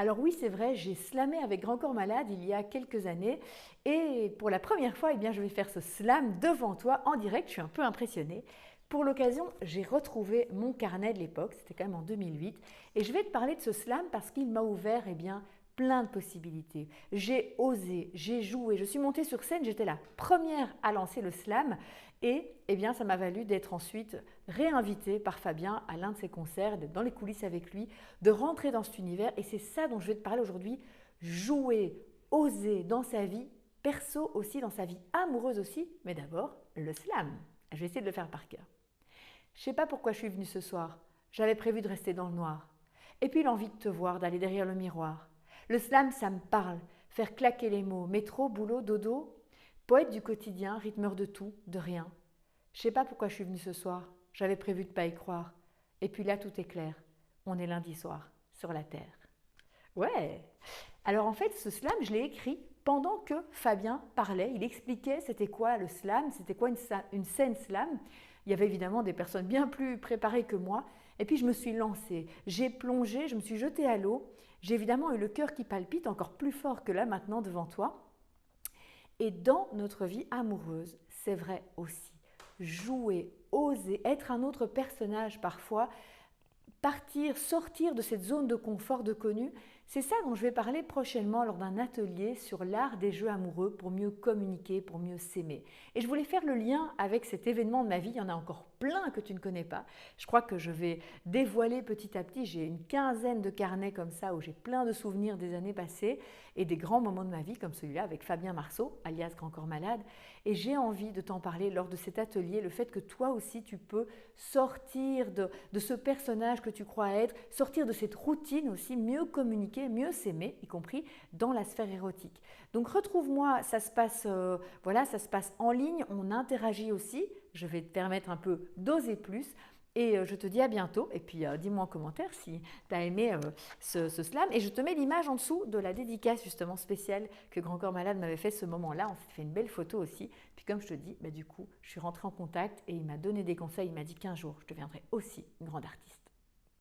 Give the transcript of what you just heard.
Alors oui, c'est vrai, j'ai slamé avec Grand Corps Malade il y a quelques années et pour la première fois, eh bien, je vais faire ce slam devant toi en direct. Je suis un peu impressionnée. Pour l'occasion, j'ai retrouvé mon carnet de l'époque, c'était quand même en 2008, et je vais te parler de ce slam parce qu'il m'a ouvert plein de possibilités. J'ai osé, j'ai joué, je suis montée sur scène, j'étais la première à lancer le slam et ça m'a valu d'être ensuite réinvitée par Fabien à l'un de ses concerts, d'être dans les coulisses avec lui, de rentrer dans cet univers et c'est ça dont je vais te parler aujourd'hui. Jouer, oser dans sa vie, perso aussi, dans sa vie amoureuse aussi, mais d'abord le slam. Je vais essayer de le faire par cœur. Je ne sais pas pourquoi je suis venue ce soir. J'avais prévu de rester dans le noir. Et puis l'envie de te voir, d'aller derrière le miroir. Le slam, ça me parle. Faire claquer les mots. Métro, boulot, dodo. Poète du quotidien, rythmeur de tout, de rien. Je ne sais pas pourquoi je suis venue ce soir. J'avais prévu de ne pas y croire. Et puis là, tout est clair. On est lundi soir, sur la terre. Ouais. Alors en fait, ce slam, je l'ai écrit pendant que Fabien parlait. Il expliquait c'était quoi le slam, c'était quoi une scène slam. Il y avait évidemment des personnes bien plus préparées que moi. Et puis je me suis lancée, j'ai plongé, je me suis jetée à l'eau. J'ai évidemment eu le cœur qui palpite encore plus fort que là maintenant devant toi. Et dans notre vie amoureuse, c'est vrai aussi. Jouer, oser, être un autre personnage parfois, partir, sortir de cette zone de confort de connu, c'est ça dont je vais parler prochainement lors d'un atelier sur l'art des jeux amoureux pour mieux communiquer, pour mieux s'aimer. Et je voulais faire le lien avec cet événement de ma vie, il y en a encore plein que tu ne connais pas. Je crois que je vais dévoiler petit à petit, j'ai une quinzaine de carnets comme ça où j'ai plein de souvenirs des années passées et des grands moments de ma vie comme celui-là avec Fabien Marceau, alias Grand Corps Malade. Et j'ai envie de t'en parler lors de cet atelier, le fait que toi aussi tu peux sortir de ce personnage que tu crois être, sortir de cette routine aussi, mieux communiquer, mieux s'aimer, y compris dans la sphère érotique. Donc retrouve-moi, ça se passe en ligne, on interagit aussi, je vais te permettre un peu d'oser plus. Et je te dis à bientôt. Et puis dis-moi en commentaire si tu as aimé ce slam. Et je te mets l'image en dessous de la dédicace justement spéciale que Grand Corps Malade m'avait fait ce moment-là. On s'est fait une belle photo aussi. Puis comme je te dis, du coup, je suis rentrée en contact et il m'a donné des conseils. Il m'a dit qu'un jour, je deviendrai aussi une grande artiste.